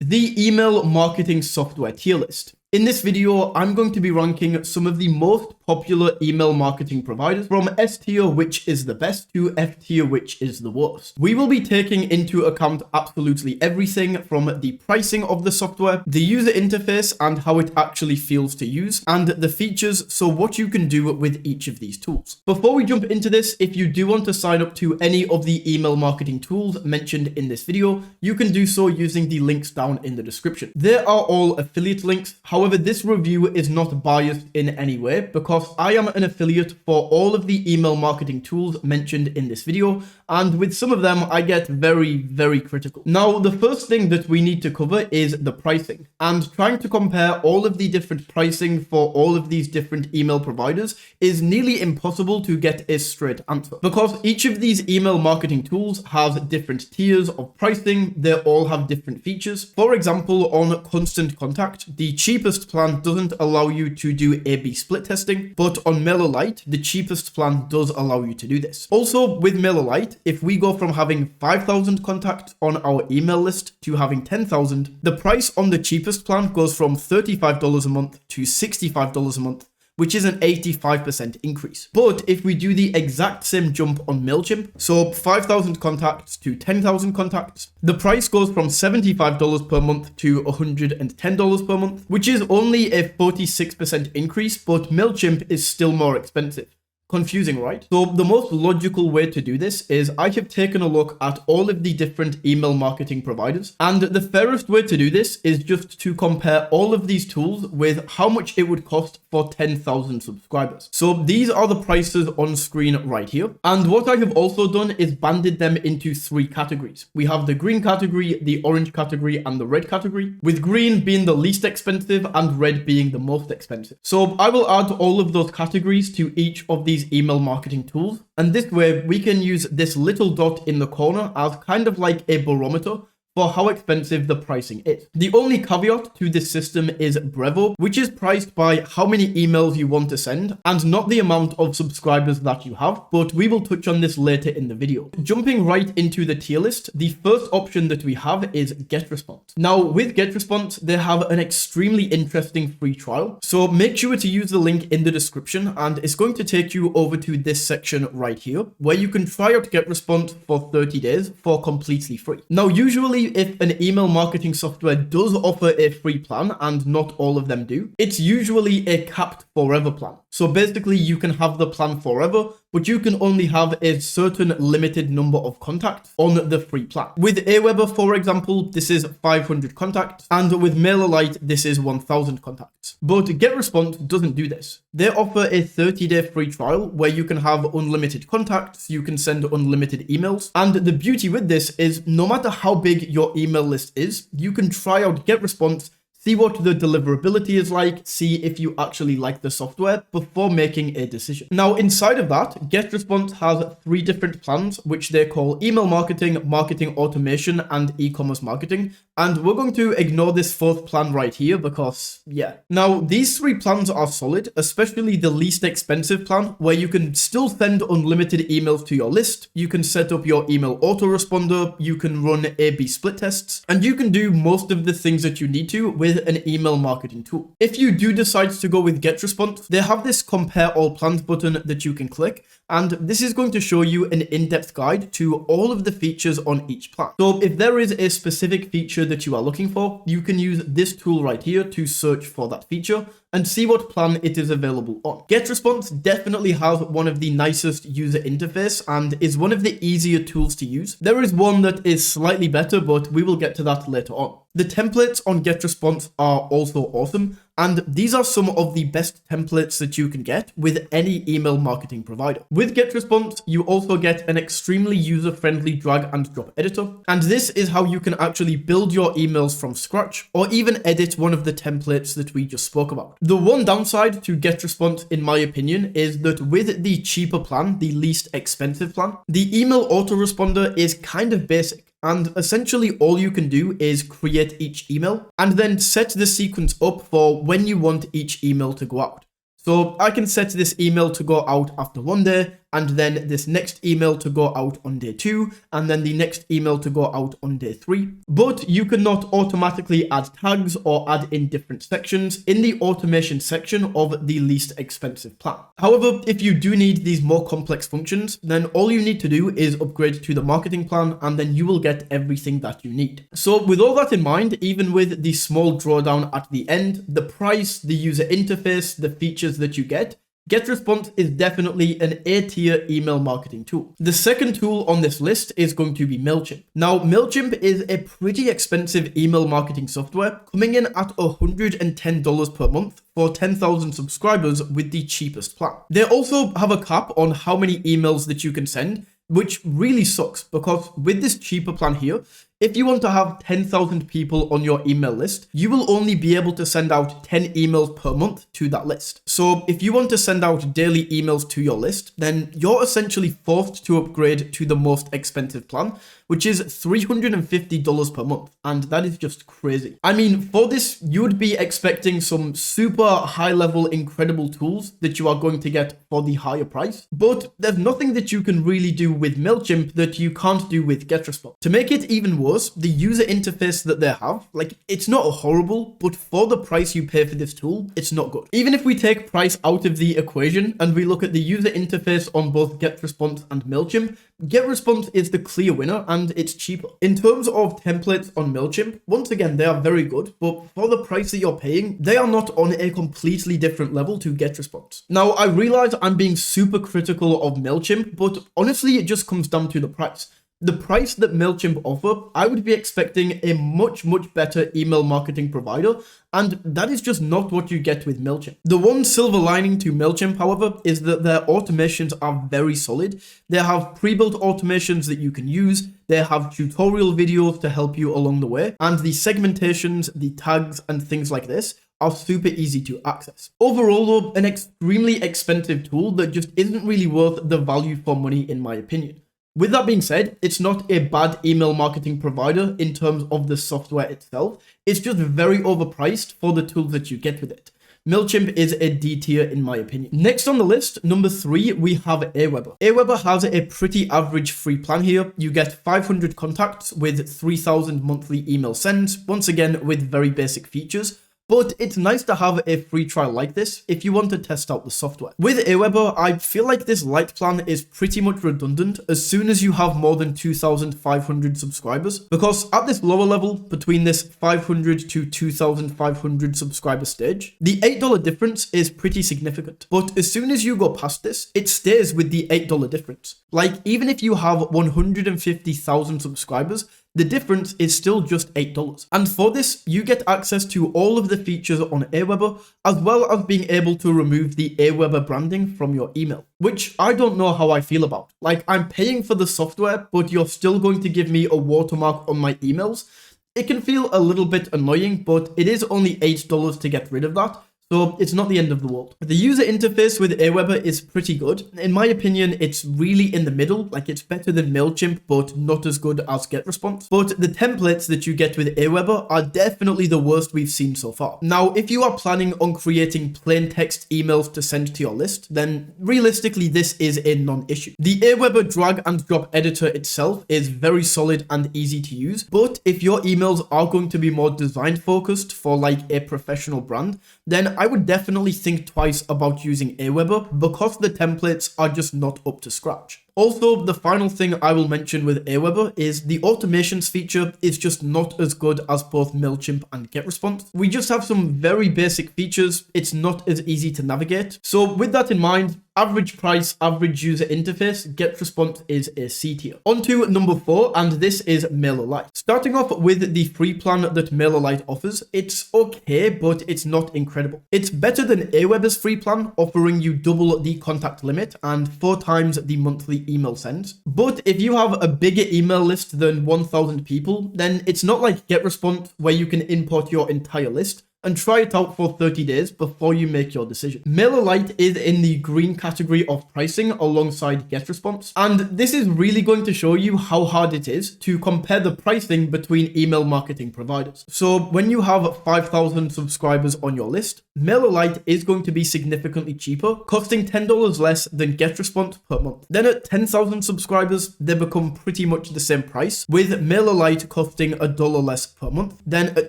the email marketing software tier list. In this video, I'm going to be ranking some of the most popular email marketing providers from S tier, which is the best, to F tier, which is the worst. We will be taking into account absolutely everything from the pricing of the software, the user interface and how it actually feels to use, and the features, so what you can do with each of these tools. Before we jump into this, if you do want to sign up to any of the email marketing tools mentioned in this video, you can do so using the links down in the description. They are all affiliate links. However, this review is not biased in any way because I am an affiliate for all of the email marketing tools mentioned in this video, and with some of them I get very critical. Now, the first thing that we need to cover is the pricing, and trying to compare all of the different pricing for all of these different email providers is nearly impossible to get a straight answer, because each of these email marketing tools has different tiers of pricing. They all have different features. For example, on Constant Contact, the cheapest plan doesn't allow you to do A/B split testing, but on Mailerlite, the cheapest plan does allow you to do this. Also, with Mailerlite, if we go from having 5,000 contacts on our email list to having 10,000, the price on the cheapest plan goes from $35 a month to $65 a month, which is an 85% increase. But if we do the exact same jump on Mailchimp, so 5,000 contacts to 10,000 contacts, the price goes from $75 per month to $110 per month, which is only a 46% increase, but Mailchimp is still more expensive. Confusing, right? So the most logical way to do this is I have taken a look at all of the different email marketing providers, and the fairest way to do this is just to compare all of these tools with how much it would cost for 10,000 subscribers. So these are the prices on screen right here. And what I have also done is banded them into three categories. We have the green category, the orange category, and the red category, with green being the least expensive and red being the most expensive. So I will add all of those categories to each of these email marketing tools, and this way we can use this little dot in the corner as kind of like a barometer for how expensive the pricing is. The only caveat to this system is Brevo, which is priced by how many emails you want to send and not the amount of subscribers that you have, but we will touch on this later in the video. Jumping right into the tier list, the first option that we have is Getresponse. Now, with Getresponse, they have an extremely interesting free trial, so make sure to use the link in the description, and it's going to take you over to this section right here, where you can try out Getresponse for 30 days for completely free. Now, usually if an email marketing software does offer a free plan, and not all of them do, it's usually a capped forever plan. So basically you can have the plan forever, but you can only have a certain limited number of contacts on the free plan. With Aweber, for example, this is 500 contacts, and with Mailerlite, this is 1,000 contacts. But Getresponse doesn't do this. They offer a 30-day free trial where you can have unlimited contacts, you can send unlimited emails, and the beauty with this is no matter how big your email list is, you can try out Getresponse, see what the deliverability is like, see if you actually like the software before making a decision. Now, inside of that, Getresponse has three different plans, which they call email marketing, marketing automation, and e-commerce marketing. And we're going to ignore this fourth plan right here because, yeah. Now, these three plans are solid, especially the least expensive plan, where you can still send unlimited emails to your list, you can set up your email autoresponder, you can run A/B split tests, and you can do most of the things that you need to with an email marketing tool. If you do decide to go with Getresponse, they have this compare all plans button that you can click, and this is going to show you an in-depth guide to all of the features on each plan. So if there is a specific feature that you are looking for, you can use this tool right here to search for that feature and see what plan it is available on. Getresponse definitely has one of the nicest user interface and is one of the easier tools to use. There is one that is slightly better, but we will get to that later on. The templates on Getresponse are also awesome, and these are some of the best templates that you can get with any email marketing provider. With Getresponse, you also get an extremely user-friendly drag and drop editor, and this is how you can actually build your emails from scratch or even edit one of the templates that we just spoke about. The one downside to Getresponse, in my opinion, is that with the cheaper plan, the least expensive plan, the email autoresponder is kind of basic. And essentially all you can do is create each email and then set the sequence up for when you want each email to go out. So I can set this email to go out after 1 day, and then this next email to go out on day 2, and then the next email to go out on day 3. But you cannot automatically add tags or add in different sections in the automation section of the least expensive plan. However, if you do need these more complex functions, then all you need to do is upgrade to the marketing plan, and then you will get everything that you need. So with all that in mind, even with the small drawdown at the end, the price, the user interface, the features that you get, Getresponse is definitely an A-tier email marketing tool. The second tool on this list is going to be Mailchimp. Now, Mailchimp is a pretty expensive email marketing software, coming in at $110 per month for 10,000 subscribers with the cheapest plan. They also have a cap on how many emails that you can send, which really sucks because with this cheaper plan here, if you want to have 10,000 people on your email list, you will only be able to send out 10 emails per month to that list. So if you want to send out daily emails to your list, then you're essentially forced to upgrade to the most expensive plan, which is $350 per month. And that is just crazy. I mean, for this, you would be expecting some super high level, incredible tools that you are going to get for the higher price. But there's nothing that you can really do with Mailchimp that you can't do with Getresponse. To make it even worse, the user interface that they have, like, it's not horrible, but for the price you pay for this tool, it's not good. Even if we take price out of the equation and we look at the user interface on both Getresponse and Mailchimp, Getresponse is the clear winner and it's cheaper. In terms of templates on Mailchimp, once again, they are very good, but for the price that you're paying, they are not on a completely different level to Getresponse. Now, I realize I'm being super critical of Mailchimp, but honestly, it just comes down to the price. The price that Mailchimp offer, I would be expecting a much better email marketing provider, and that is just not what you get with Mailchimp. The one silver lining to Mailchimp, however, is that their automations are very solid. They have pre-built automations that you can use, they have tutorial videos to help you along the way, and the segmentations, the tags, and things like this are super easy to access. Overall though, an extremely expensive tool that just isn't really worth the value for money in my opinion. With that being said, it's not a bad email marketing provider in terms of the software itself. It's just very overpriced for the tools that you get with it. Mailchimp is a D tier in my opinion. Next on the list, number 3, we have Aweber. Aweber has a pretty average free plan here. You get 500 contacts with 3,000 monthly email sends, once again with very basic features. But it's nice to have a free trial like this if you want to test out the software. With Aweber, I feel like this light plan is pretty much redundant as soon as you have more than 2,500 subscribers, because at this lower level, between this 500 to 2,500 subscriber stage, the $8 difference is pretty significant. But as soon as you go past this, it stays with the $8 difference. Like, even if you have 150,000 subscribers, the difference is still just $8. And for this, you get access to all of the features on Aweber, as well as being able to remove the Aweber branding from your email, which I don't know how I feel about. Like, I'm paying for the software, but you're still going to give me a watermark on my emails. It can feel a little bit annoying, but it is only $8 to get rid of that. So it's not the end of the world. The user interface with Aweber is pretty good. In my opinion, it's really in the middle. Like, it's better than Mailchimp, but not as good as Getresponse. But the templates that you get with Aweber are definitely the worst we've seen so far. Now, if you are planning on creating plain text emails to send to your list, then realistically, this is a non-issue. The Aweber drag and drop editor itself is very solid and easy to use. But if your emails are going to be more design focused for like a professional brand, then I would definitely think twice about using Aweber because the templates are just not up to scratch. Also, the final thing I will mention with Aweber is the automations feature is just not as good as both Mailchimp and Getresponse. We just have some very basic features. It's not as easy to navigate. So with that in mind, average price, average user interface, Getresponse is a C tier. On to number 4, and this is Mailerlite. Starting off with the free plan that Mailerlite offers, it's okay, but it's not incredible. It's better than Aweber's free plan, offering you double the contact limit and 4 times the monthly email sends. But if you have a bigger email list than 1,000 people, then it's not like Getresponse where you can import your entire list and try it out for 30 days before you make your decision. Mailerlite is in the green category of pricing alongside Getresponse, and this is really going to show you how hard it is to compare the pricing between email marketing providers. So when you have 5,000 subscribers on your list, Mailerlite is going to be significantly cheaper, costing $10 less than Getresponse per month. Then at 10,000 subscribers, they become pretty much the same price, with Mailerlite costing $1 less per month. Then at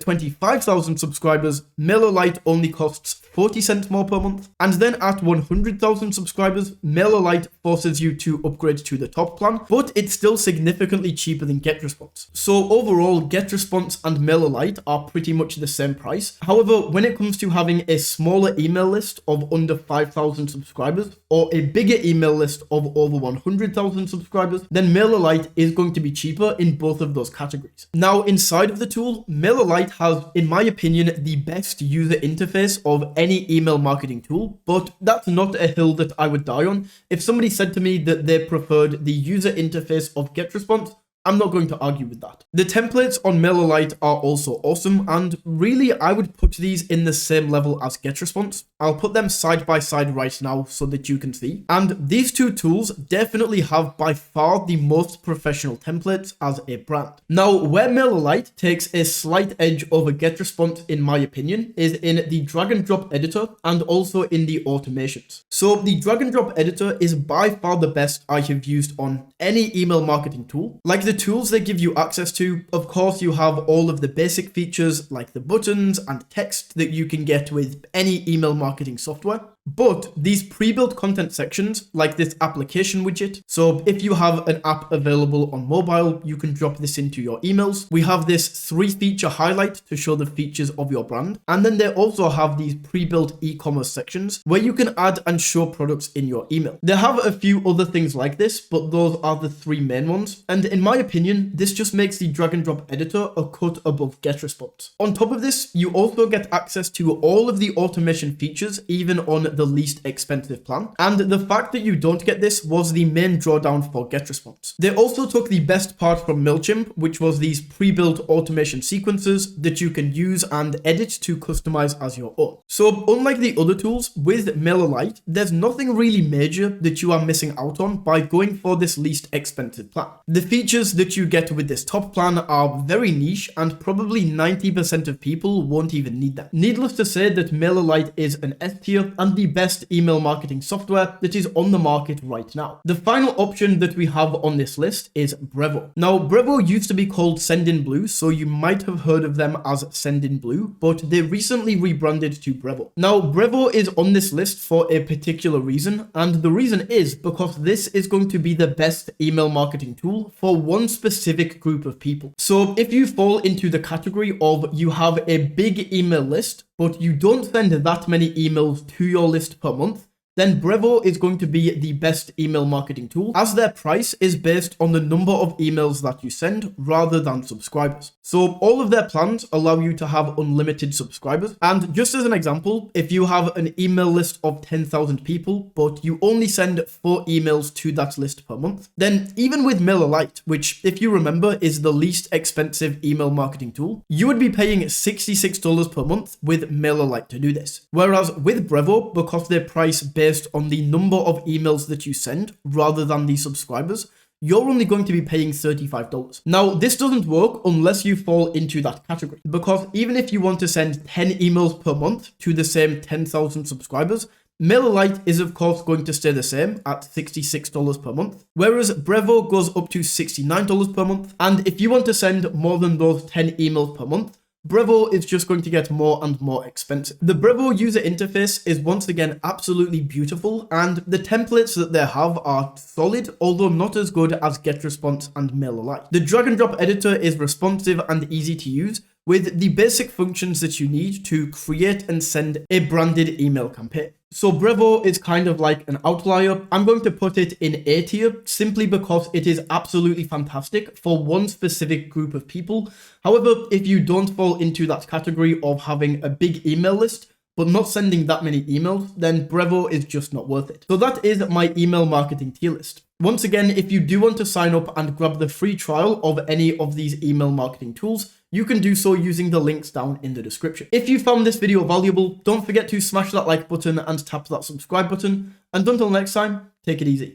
25,000 subscribers, Mailerlite only costs 40 cents more per month. And then at 100,000 subscribers, Mailerlite forces you to upgrade to the top plan, but it's still significantly cheaper than Getresponse. So overall, Getresponse and Mailerlite are pretty much the same price. However, when it comes to having a smaller email list of under 5,000 subscribers or a bigger email list of over 100,000 subscribers, then Mailerlite is going to be cheaper in both of those categories. Now, inside of the tool, Mailerlite has, in my opinion, the best user interface of any email marketing tool, but that's not a hill that I would die on. If somebody said to me that they preferred the user interface of Getresponse, I'm not going to argue with that. The templates on Mailerlite are also awesome, and really I would put these in the same level as Getresponse. I'll put them side by side right now so that you can see. And these two tools definitely have by far the most professional templates as a brand. Now, where Mailerlite takes a slight edge over Getresponse, in my opinion, is in the drag and drop editor and also in the automations. So the drag and drop editor is by far the best I have used on any email marketing tool. Like the tools they give you access to, of course, you have all of the basic features like the buttons and text that you can get with any email marketing software. But these pre-built content sections, like this application widget, so if you have an app available on mobile, you can drop this into your emails. We have this 3-feature highlight to show the features of your brand. And then they also have these pre-built e-commerce sections where you can add and show products in your email. They have a few other things like this, but those are the 3 main ones. And in my opinion, this just makes the drag and drop editor a cut above Getresponse. On top of this, you also get access to all of the automation features, even on the least expensive plan. And the fact that you don't get this was the main drawdown for Getresponse. They also took the best part from Mailchimp, which was these pre-built automation sequences that you can use and edit to customize as your own. So unlike the other tools, with Mailerlite, there's nothing really major that you are missing out on by going for this least expensive plan. The features that you get with this top plan are very niche, and probably 90% of people won't even need them. Needless to say that Mailerlite is an S tier and the best email marketing software that is on the market right now. The final option that we have on this list is Brevo. Now, Brevo used to be called Sendinblue, so you might have heard of them as Sendinblue, but they recently rebranded to Brevo. Now, Brevo is on this list for a particular reason, and the reason is because this is going to be the best email marketing tool for one specific group of people. So if you fall into the category of you have a big email list, but you don't send that many emails to your list per month, then Brevo is going to be the best email marketing tool, as their price is based on the number of emails that you send rather than subscribers. So all of their plans allow you to have unlimited subscribers. And just as an example, if you have an email list of 10,000 people, but you only send 4 emails to that list per month, then even with Mailerlite, which if you remember is the least expensive email marketing tool, you would be paying $66 per month with Mailerlite to do this. Whereas with Brevo, because their price based on the number of emails that you send rather than the subscribers, you're only going to be paying $35. Now, this doesn't work unless you fall into that category, because even if you want to send 10 emails per month to the same 10,000 subscribers, Mailerlite is of course going to stay the same at $66 per month, whereas Brevo goes up to $69 per month. And if you want to send more than those 10 emails per month, Brevo is just going to get more and more expensive. The Brevo user interface is once again absolutely beautiful, and the templates that they have are solid, although not as good as Getresponse and Mailerlite. The drag and drop editor is responsive and easy to use, with the basic functions that you need to create and send a branded email campaign. So Brevo is kind of like an outlier. I'm going to put it in A tier simply because it is absolutely fantastic for one specific group of people. However, if you don't fall into that category of having a big email list, but not sending that many emails, then Brevo is just not worth it. So that is my email marketing tier list. Once again, if you do want to sign up and grab the free trial of any of these email marketing tools, you can do so using the links down in the description. If you found this video valuable, don't forget to smash that like button and tap that subscribe button. And until next time, take it easy.